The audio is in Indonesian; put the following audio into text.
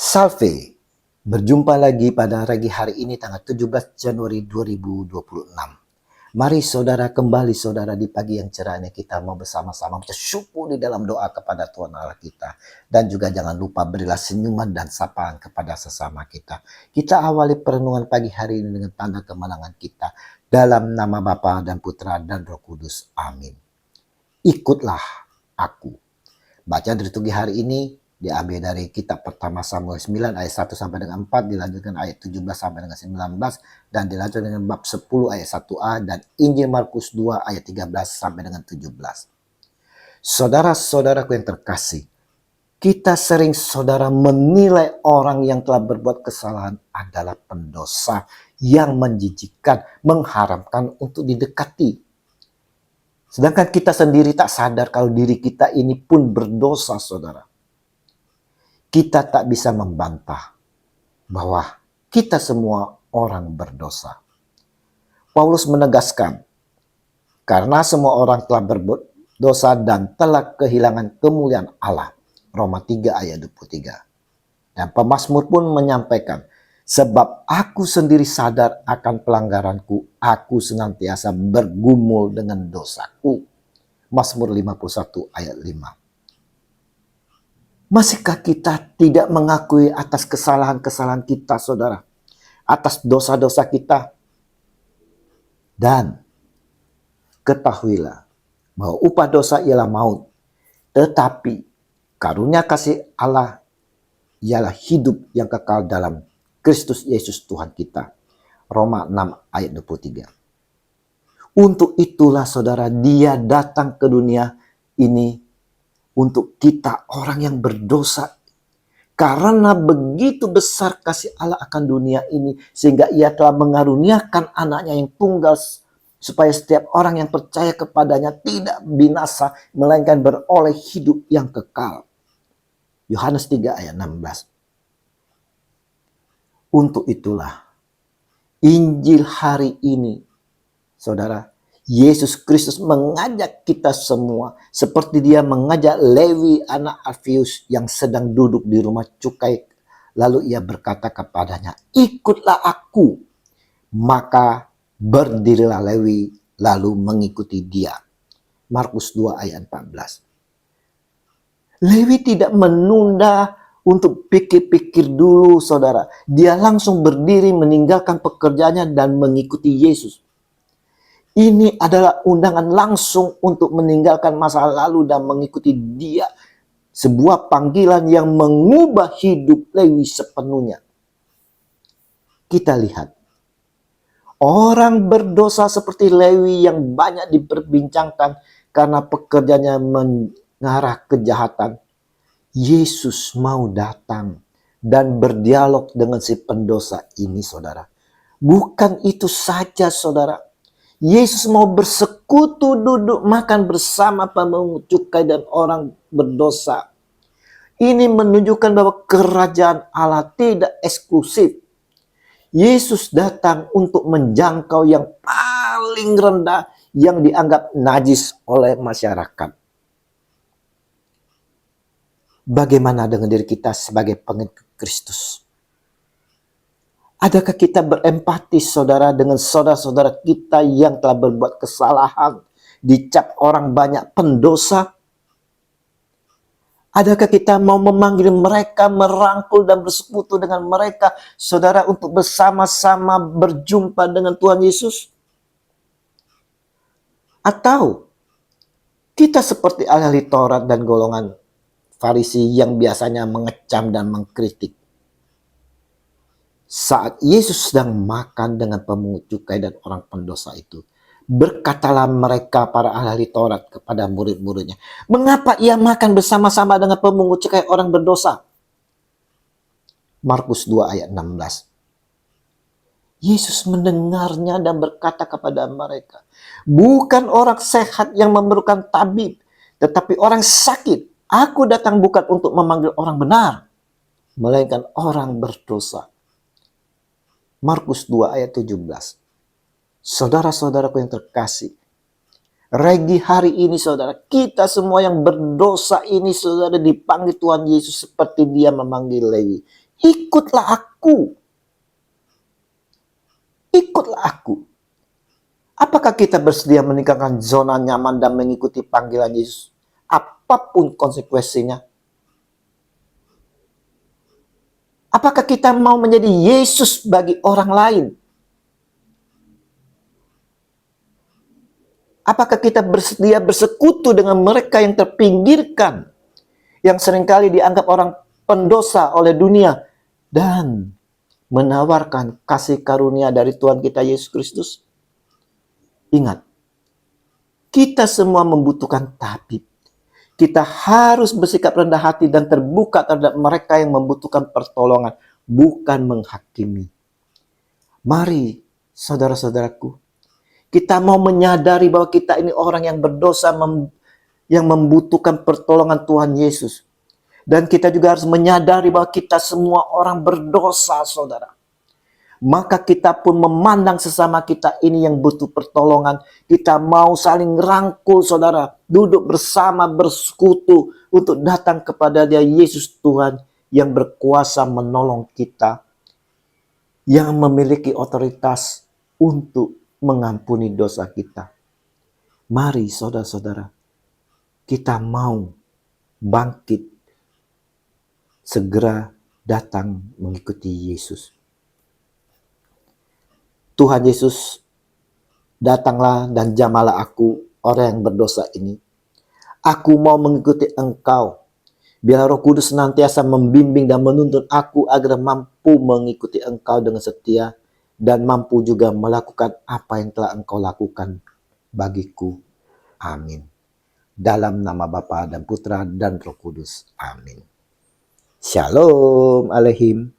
Salve, berjumpa lagi pada pagi hari ini tanggal 17 Januari 2026. Mari saudara kembali saudara di pagi yang cerah ini kita mau bersama-sama bersyukur di dalam doa kepada Tuhan Allah kita. Dan juga jangan lupa berilah senyuman dan sapaan kepada sesama kita. Kita awali perenungan pagi hari ini dengan tanda kemenangan kita. Dalam nama Bapa dan Putra dan Roh Kudus. Amin. Ikutlah aku. Bacaan liturgi hari ini diambil dari kitab pertama Samuel 9 ayat 1 sampai dengan 4, dilanjutkan ayat 17 sampai dengan 19, dan dilanjutkan dengan bab 10 ayat 1a, dan Injil Markus 2 ayat 13 sampai dengan 17. Saudara-saudaraku yang terkasih, kita sering saudara menilai orang yang telah berbuat kesalahan adalah pendosa yang menjijikkan, mengharamkan untuk didekati. Sedangkan kita sendiri tak sadar kalau diri kita ini pun berdosa, saudara. Kita tak bisa membantah bahwa kita semua orang berdosa. Paulus menegaskan, karena semua orang telah berbuat dosa dan telah kehilangan kemuliaan Allah. Roma 3 ayat 23. Dan pemazmur pun menyampaikan, sebab aku sendiri sadar akan pelanggaranku, aku senantiasa bergumul dengan dosaku. Mazmur 51 ayat 5. Masihkah kita tidak mengakui atas kesalahan-kesalahan kita, saudara? Atas dosa-dosa kita? Dan ketahuilah bahwa upah dosa ialah maut. Tetapi karunia kasih Allah ialah hidup yang kekal dalam Kristus Yesus Tuhan kita. Roma 6 ayat 23. Untuk itulah saudara, Dia datang ke dunia ini untuk kita orang yang berdosa. Karena begitu besar kasih Allah akan dunia ini, sehingga Ia telah mengaruniakan anaknya yang tunggal, supaya setiap orang yang percaya kepadanya tidak binasa, melainkan beroleh hidup yang kekal. Yohanes 3 ayat 16. Untuk itulah Injil hari ini, saudara, Yesus Kristus mengajak kita semua seperti Dia mengajak Lewi anak Alfius yang sedang duduk di rumah cukai. Lalu Ia berkata kepadanya, ikutlah aku. Maka berdirilah Lewi lalu mengikuti Dia. Markus 2 ayat 14. Lewi tidak menunda untuk pikir-pikir dulu, saudara. Dia langsung berdiri meninggalkan pekerjaannya dan mengikuti Yesus. Ini adalah undangan langsung untuk meninggalkan masa lalu dan mengikuti Dia. Sebuah panggilan yang mengubah hidup Lewi sepenuhnya. Kita lihat. Orang berdosa seperti Lewi yang banyak diperbincangkan karena pekerjaannya mengarah kejahatan. Yesus mau datang dan berdialog dengan si pendosa ini, saudara. Bukan itu saja, saudara. Yesus mau bersekutu, duduk makan bersama pemungut cukai dan orang berdosa. Ini menunjukkan bahwa kerajaan Allah tidak eksklusif. Yesus datang untuk menjangkau yang paling rendah yang dianggap najis oleh masyarakat. Bagaimana dengan diri kita sebagai pengikut Kristus? Adakah kita berempati, saudara, dengan saudara-saudara kita yang telah berbuat kesalahan, dicap orang banyak pendosa? Adakah kita mau memanggil mereka, merangkul dan bersekutu dengan mereka, saudara, untuk bersama-sama berjumpa dengan Tuhan Yesus? Atau kita seperti ahli Taurat dan golongan Farisi yang biasanya mengecam dan mengkritik? Saat Yesus sedang makan dengan pemungut cukai dan orang pendosa itu, berkatalah mereka para ahli Taurat kepada murid-muridnya, mengapa Ia makan bersama-sama dengan pemungut cukai orang berdosa? Markus 2 ayat 16. Yesus mendengarnya dan berkata kepada mereka, bukan orang sehat yang memerlukan tabib, tetapi orang sakit. Aku datang bukan untuk memanggil orang benar, melainkan orang berdosa. Markus 2 ayat 17. Saudara-saudaraku yang terkasih, Regi hari ini, saudara, kita semua yang berdosa ini, saudara, dipanggil Tuhan Yesus seperti Dia memanggil Lewi. Ikutlah aku. Ikutlah aku. Apakah kita bersedia meninggalkan zona nyaman dan mengikuti panggilan Yesus? Apapun konsekuensinya. Apakah kita mau menjadi Yesus bagi orang lain? Apakah kita bersedia bersekutu dengan mereka yang terpinggirkan, yang seringkali dianggap orang pendosa oleh dunia, dan menawarkan kasih karunia dari Tuhan kita Yesus Kristus? Ingat, kita semua membutuhkan tabib. Kita harus bersikap rendah hati dan terbuka terhadap mereka yang membutuhkan pertolongan, bukan menghakimi. Mari, saudara-saudaraku, kita mau menyadari bahwa kita ini orang yang berdosa, yang membutuhkan pertolongan Tuhan Yesus. Dan kita juga harus menyadari bahwa kita semua orang berdosa, saudara. Maka kita pun memandang sesama kita ini yang butuh pertolongan. Kita mau saling rangkul, saudara. Duduk bersama, bersekutu untuk datang kepada Dia Yesus Tuhan yang berkuasa menolong kita. Yang memiliki otoritas untuk mengampuni dosa kita. Mari saudara-saudara, kita mau bangkit, segera datang mengikuti Yesus. Tuhan Yesus, datanglah dan jamalah aku, orang yang berdosa ini. Aku mau mengikuti Engkau. Biar Roh Kudus senantiasa membimbing dan menuntun aku agar mampu mengikuti Engkau dengan setia dan mampu juga melakukan apa yang telah Engkau lakukan bagiku. Amin. Dalam nama Bapa dan Putra dan Roh Kudus. Amin. Shalom Aleihim.